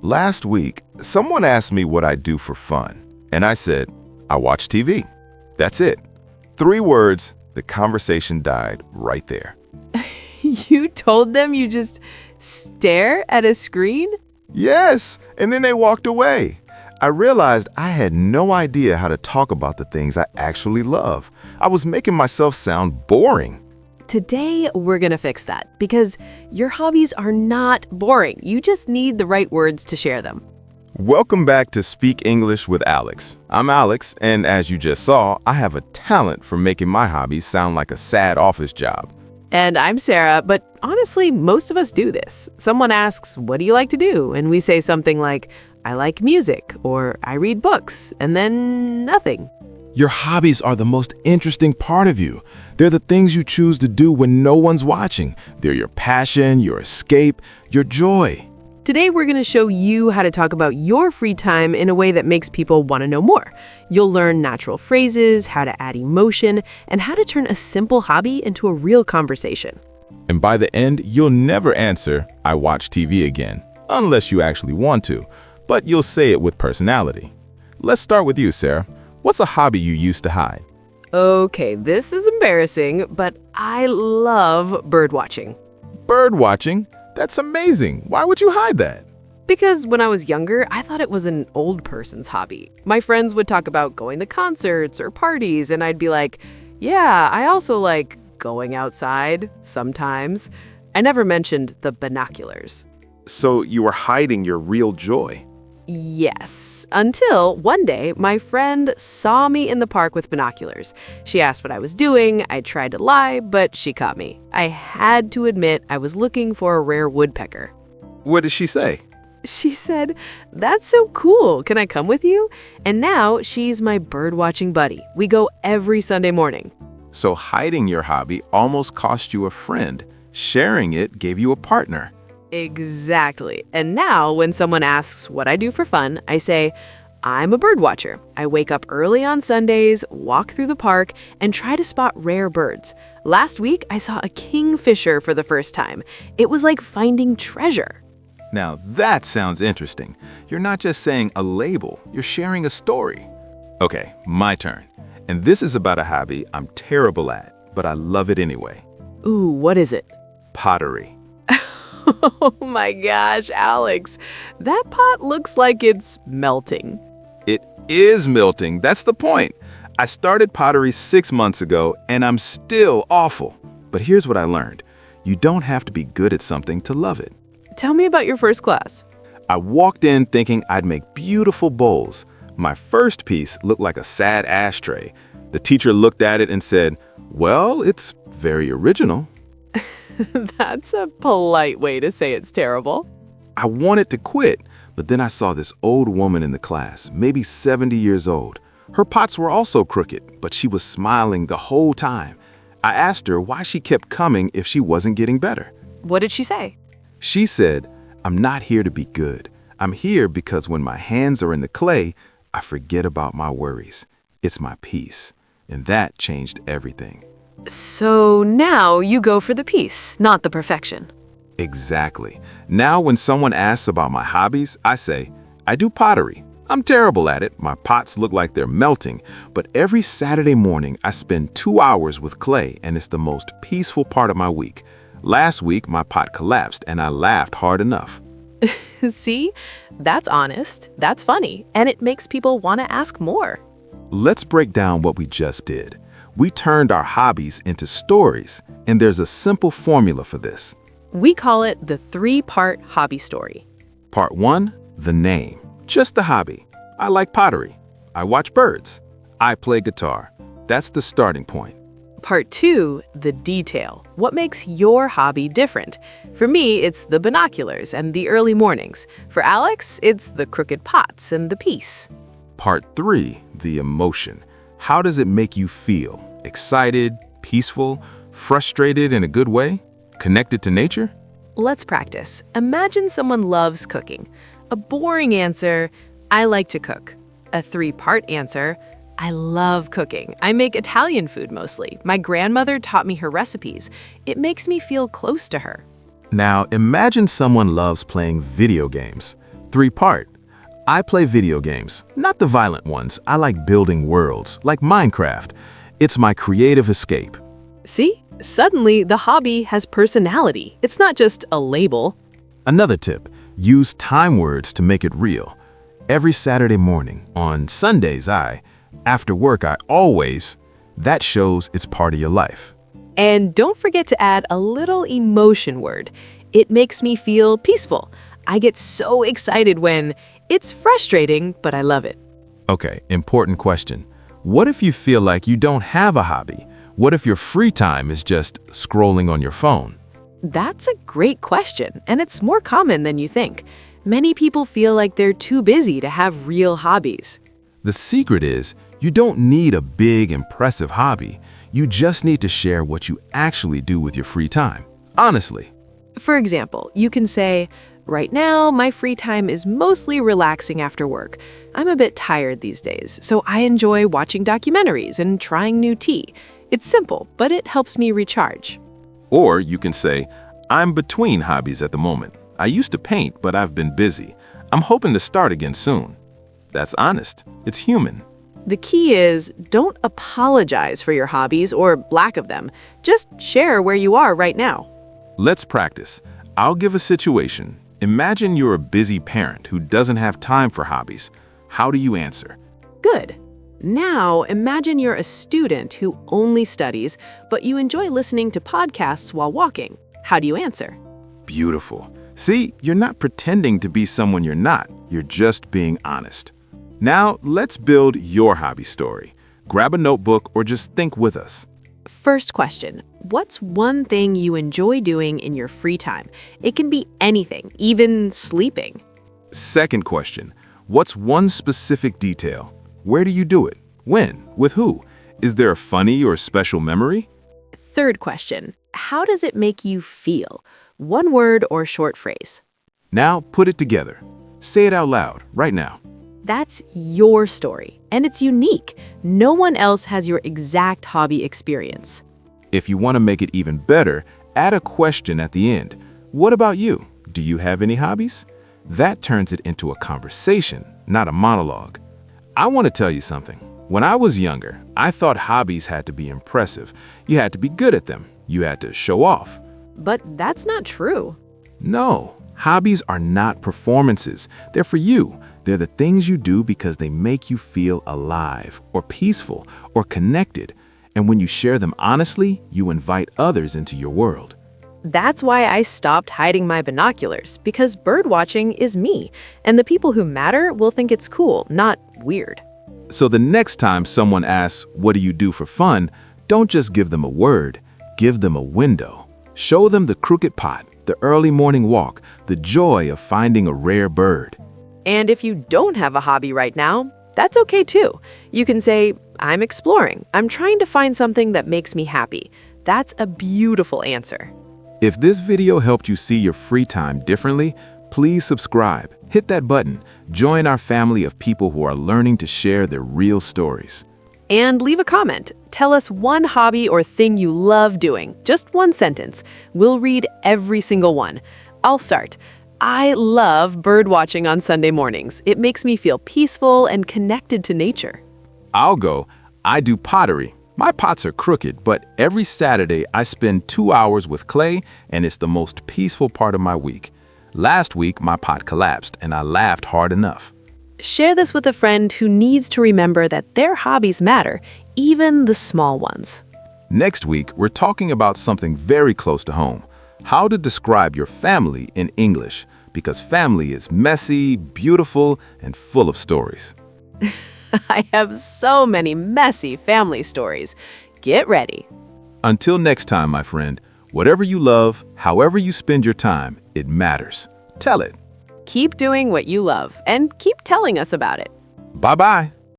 Last week, someone asked me what I do for fun, and I said, I watch TV. That's it. 3 words, the conversation died right there. You told them you just stare at a screen? Yes, and then they walked away. I realized I had no idea how to talk about the things I actually love. I was making myself sound boring. Today, we're gonna fix that because your hobbies are not boring. You just need the right words to share them. Welcome back to Speak English with Alex. I'm Alex, and as you just saw, I have a talent for making my hobbies sound like a sad office job. And I'm Sarah, but honestly, most of us do this. Someone asks, what do you like to do? And we say something like, I like music, or I read books, and then nothing. Your hobbies are the most interesting part of you. They're the things you choose to do when no one's watching. They're your passion, your escape, your joy. Today, we're going to show you how to talk about your free time in a way that makes people want to know more. You'll learn natural phrases, how to add emotion, and how to turn a simple hobby into a real conversation. And by the end, you'll never answer, I watch TV again, unless you actually want to, but you'll say it with personality. Let's start with you, Sarah. What's a hobby you used to hide? Okay, this is embarrassing, but I love birdwatching. Birdwatching? That's amazing. Why would you hide that? Because when I was younger, I thought it was an old person's hobby. My friends would talk about going to concerts or parties, and I'd be like, yeah, I also like going outside sometimes. I never mentioned the binoculars. So you were hiding your real joy. Yes, until one day my friend saw me in the park with binoculars. She asked what I was doing. I tried to lie, but she caught me. I had to admit I was looking for a rare woodpecker. What did she say? She said, that's so cool. Can I come with you? And now she's my birdwatching buddy. We go every Sunday morning. So hiding your hobby almost cost you a friend. Sharing it gave you a partner. Exactly. And now when someone asks what I do for fun, I say, I'm a bird watcher. I wake up early on Sundays, walk through the park, and try to spot rare birds. Last week, I saw a kingfisher for the first time. It was like finding treasure. Now that sounds interesting. You're not just saying a label, you're sharing a story. Okay, my turn. And this is about a hobby I'm terrible at, but I love it anyway. Ooh, what is it? Pottery. Oh my gosh, Alex, that pot looks like it's melting. It is melting, that's the point. I started pottery 6 months ago, and I'm still awful. But here's what I learned. You don't have to be good at something to love it. Tell me about your first class. I walked in thinking I'd make beautiful bowls. My first piece looked like a sad ashtray. The teacher looked at it and said, well, it's very original. That's a polite way to say it's terrible. I wanted to quit, but then I saw this old woman in the class, maybe 70 years old. Her pots were also crooked, but she was smiling the whole time. I asked her why she kept coming if she wasn't getting better. What did she say? She said, I'm not here to be good. I'm here because when my hands are in the clay, I forget about my worries. It's my peace. And that changed everything. So now you go for the peace, not the perfection. Exactly. Now when someone asks about my hobbies, I say, I do pottery. I'm terrible at it. My pots look like they're melting. But every Saturday morning, I spend 2 hours with clay, and it's the most peaceful part of my week. Last week, my pot collapsed, and I laughed hard enough. See? That's honest, that's funny, and it makes people want to ask more. Let's break down what we just did. We turned our hobbies into stories, and there's a simple formula for this. We call it the 3-part hobby story. Part 1, the name. Just the hobby. I like pottery. I watch birds. I play guitar. That's the starting point. Part 2, the detail. What makes your hobby different? For me, it's the binoculars and the early mornings. For Alex, it's the crooked pots and the peace. Part 3, the emotion. How does it make you feel? Excited, peaceful, frustrated in a good way? Connected to nature? Let's practice. Imagine someone loves cooking. A boring answer, I like to cook. A 3-part answer, I love cooking. I make Italian food mostly. My grandmother taught me her recipes. It makes me feel close to her. Now, imagine someone loves playing video games. Three-part. I play video games, not the violent ones. I like building worlds, like Minecraft. It's my creative escape. See? Suddenly, the hobby has personality. It's not just a label. Another tip, use time words to make it real. Every Saturday morning, on Sundays, after work, I always, that shows it's part of your life. And don't forget to add a little emotion word. It makes me feel peaceful. I get so excited when it's frustrating, but I love it. Okay, important question. What if you feel like you don't have a hobby? What if your free time is just scrolling on your phone? That's a great question, and it's more common than you think. Many people feel like they're too busy to have real hobbies. The secret is, you don't need a big, impressive hobby. You just need to share what you actually do with your free time. Honestly. For example, you can say, right now, my free time is mostly relaxing after work. I'm a bit tired these days, so I enjoy watching documentaries and trying new tea. It's simple, but it helps me recharge. Or you can say, I'm between hobbies at the moment. I used to paint, but I've been busy. I'm hoping to start again soon. That's honest. It's human. The key is, don't apologize for your hobbies or lack of them. Just share where you are right now. Let's practice. I'll give a situation. Imagine you're a busy parent who doesn't have time for hobbies. How do you answer? Good. Now, imagine you're a student who only studies, but you enjoy listening to podcasts while walking. How do you answer? Beautiful. See, you're not pretending to be someone you're not. You're just being honest. Now, let's build your hobby story. Grab a notebook or just think with us. First question, what's one thing you enjoy doing in your free time? It can be anything, even sleeping. Second question, what's one specific detail? Where do you do it? When? With who? Is there a funny or special memory? Third question, how does it make you feel? One word or short phrase. Now put it together. Say it out loud, right now. That's your story, and it's unique. No one else has your exact hobby experience. If you want to make it even better, add a question at the end. What about you? Do you have any hobbies? That turns it into a conversation, not a monologue. I want to tell you something. When I was younger, I thought hobbies had to be impressive. You had to be good at them. You had to show off. But that's not true. No, hobbies are not performances. They're for you. They're the things you do because they make you feel alive or peaceful or connected. And when you share them honestly, you invite others into your world. That's why I stopped hiding my binoculars, because birdwatching is me, and the people who matter will think it's cool, not weird. So the next time someone asks, what do you do for fun? Don't just give them a word, give them a window. Show them the crooked pot, the early morning walk, the joy of finding a rare bird. And if you don't have a hobby right now, that's okay too. You can say, I'm exploring. I'm trying to find something that makes me happy. That's a beautiful answer. If this video helped you see your free time differently, please subscribe, hit that button, join our family of people who are learning to share their real stories. And leave a comment. Tell us one hobby or thing you love doing. Just one sentence. We'll read every single one. I'll start. I love birdwatching on Sunday mornings. It makes me feel peaceful and connected to nature. I'll go. I do pottery. My pots are crooked, but every Saturday I spend 2 hours with clay, and it's the most peaceful part of my week. Last week, my pot collapsed, and I laughed hard enough. Share this with a friend who needs to remember that their hobbies matter, even the small ones. Next week, we're talking about something very close to home. How to describe your family in English, because family is messy, beautiful, and full of stories. I have so many messy family stories. Get ready. Until next time, my friend, whatever you love, however you spend your time, it matters. Tell it. Keep doing what you love and keep telling us about it. Bye-bye.